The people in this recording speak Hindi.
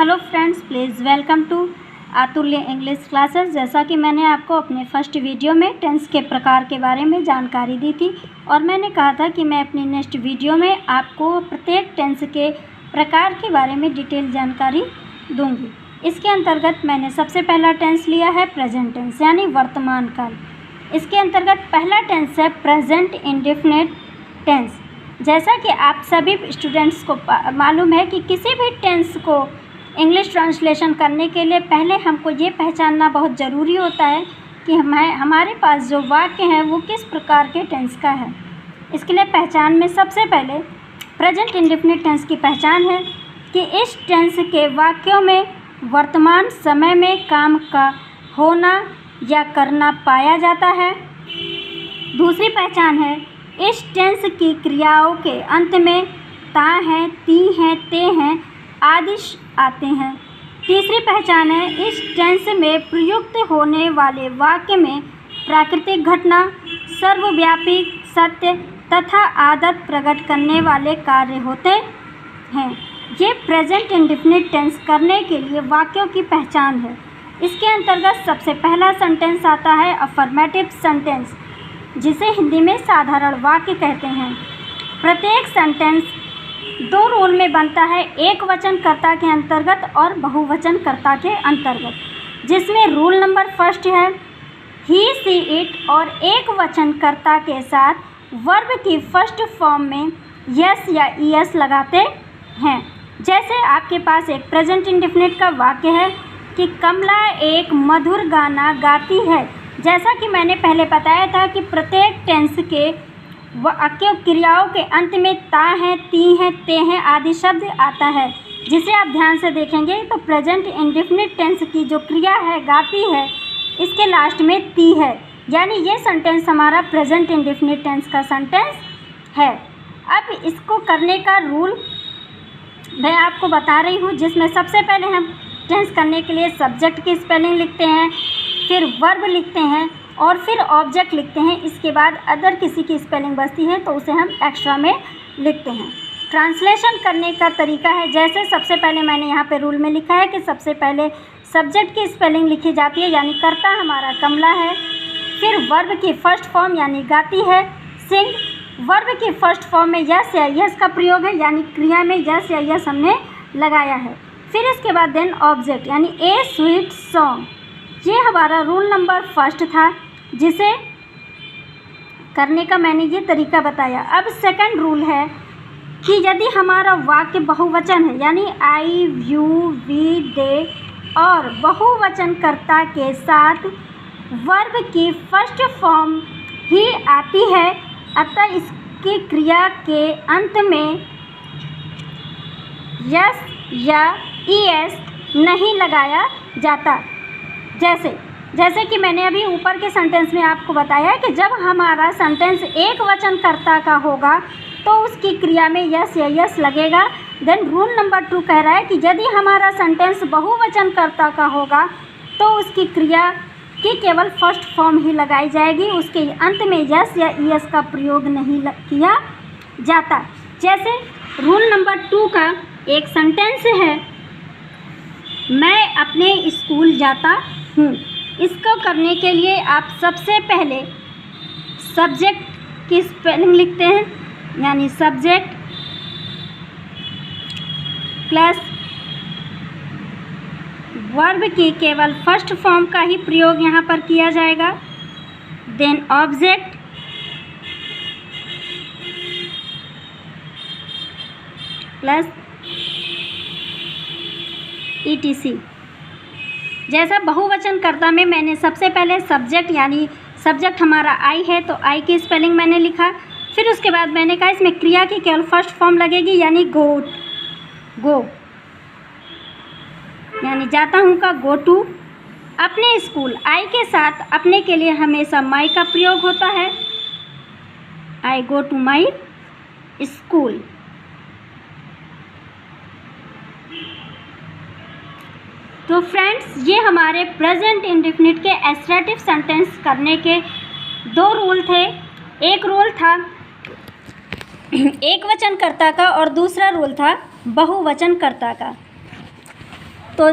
Hello friends, please welcome to Atulya English classes. जैसा कि मैंने आपको अपने फर्स्ट वीडियो में टेंस के प्रकार के बारे में जानकारी दी थी और मैंने कहा था कि मैं अपनी नेक्स्ट वीडियो में आपको प्रत्येक टेंस के प्रकार के बारे में डिटेल जानकारी दूंगी। इसके अंतर्गत मैंने सबसे पहला टेंस लिया है प्रेजेंट टेंस यानी वर्तमान काल। इसके अंतर्गत पहला टेंस है प्रेजेंट इंडेफिनिट टेंस। जैसा कि आप सभी स्टूडेंट्स को मालूम है कि किसी भी टेंस को इंग्लिश ट्रांसलेशन करने के लिए पहले हमको ये पहचानना बहुत ज़रूरी होता है कि हमारे पास जो वाक्य हैं वो किस प्रकार के टेंस का है। इसके लिए पहचान में सबसे पहले प्रेजेंट इंडेफिनिट टेंस की पहचान है कि इस टेंस के वाक्यों में वर्तमान समय में काम का होना या करना पाया जाता है। दूसरी पहचान है इस टेंस की क्रियाओं के अंत में ता हैं, ती हैं, ते हैं आदि आते हैं। तीसरी पहचान है इस टेंस में प्रयुक्त होने वाले वाक्य में प्राकृतिक घटना, सर्वव्यापी सत्य तथा आदत प्रकट करने वाले कार्य होते हैं। ये प्रेजेंट इंडेफिनिट टेंस करने के लिए वाक्यों की पहचान है। इसके अंतर्गत सबसे पहला सेंटेंस आता है अफर्मेटिव सेंटेंस, जिसे हिंदी में साधारण वाक्य कहते हैं। प्रत्येक सेंटेंस दो रूल में बनता है, एक वचनकर्ता के अंतर्गत और बहुवचनकर्ता के अंतर्गत, जिसमें रूल नंबर फर्स्ट है ही सी इट और एक वचनकर्ता के साथ वर्ब की फर्स्ट फॉर्म में यस या ईएस लगाते हैं। जैसे आपके पास एक प्रेजेंट इंडेफिनिट का वाक्य है कि कमला एक मधुर गाना गाती है। जैसा कि मैंने पहले बताया था कि प्रत्येक टेंस के वाक्य क्रियाओं के अंत में ता हैं, ती हैं, ते हैं आदि शब्द आता है, जिसे आप ध्यान से देखेंगे तो प्रेजेंट इंडेफिनिट टेंस की जो क्रिया है गाती है, इसके लास्ट में ती है, यानी ये सेंटेंस हमारा प्रेजेंट इंडेफिनिट टेंस का सेंटेंस है। अब इसको करने का रूल मैं आपको बता रही हूँ, जिसमें सबसे पहले हम टेंस करने के लिए सब्जेक्ट की स्पेलिंग लिखते हैं, फिर वर्ब लिखते हैं और फिर ऑब्जेक्ट लिखते हैं। इसके बाद अदर किसी की स्पेलिंग बचती है तो उसे हम एक्स्ट्रा में लिखते हैं। ट्रांसलेशन करने का तरीका है, जैसे सबसे पहले मैंने यहाँ पे रूल में लिखा है कि सबसे पहले सब्जेक्ट की स्पेलिंग लिखी जाती है, यानी कर्ता हमारा कमला है। फिर वर्ब की फर्स्ट फॉर्म यानी गाती है सिंग। वर्ब की फर्स्ट फॉर्म में यस या यस का प्रयोग है, यानी क्रिया में यस या यस हमने लगाया है। फिर इसके बाद देन ऑब्जेक्ट यानी ए स्वीट सॉन्ग। ये हमारा रूल नंबर फर्स्ट था, जिसे करने का मैंने ये तरीका बताया। अब सेकंड रूल है कि यदि हमारा वाक्य बहुवचन है, यानी आई, यू, वी, दे और बहुवचनकर्ता के साथ वर्ब की फर्स्ट फॉर्म ही आती है, अतः इसकी क्रिया के अंत में यस या ईएस नहीं लगाया जाता। जैसे कि मैंने अभी ऊपर के सेंटेंस में आपको बताया कि जब हमारा सेंटेंस एक वचनकर्ता का होगा तो उसकी क्रिया में यस या यस लगेगा। देन रूल नंबर 2 कह रहा है कि यदि हमारा सेंटेंस बहुवचनकर्ता का होगा तो उसकी क्रिया की केवल फर्स्ट फॉर्म ही लगाई जाएगी, उसके अंत में यस या ईएस का प्रयोग नहीं किया जाता। जैसे रूल नंबर 2 का एक सेंटेंस है, मैं अपने स्कूल जाता हूँ। इसको करने के लिए आप सबसे पहले सब्जेक्ट की स्पेलिंग लिखते हैं, यानी सब्जेक्ट प्लस वर्ब की केवल फर्स्ट फॉर्म का ही प्रयोग यहाँ पर किया जाएगा। Then object plus ETC। जैसा बहुवचनकर्ता में मैंने सबसे पहले सब्जेक्ट यानी सब्जेक्ट हमारा आई है तो आई की स्पेलिंग मैंने लिखा। फिर उसके बाद मैंने कहा इसमें क्रिया की केवल फर्स्ट फॉर्म लगेगी, यानी गो यानी जाता हूँ का गो टू। अपने स्कूल आई के साथ अपने के लिए हमेशा माई का प्रयोग होता है, आई गो टू माई स्कूल। तो फ्रेंड्स, ये हमारे प्रेजेंट इंडेफिनिट के एस्ट्रेटिव सेंटेंस करने के दो रूल थे। एक रूल था एक वचनकर्ता का और दूसरा रूल था बहुवचनकर्ता का। तो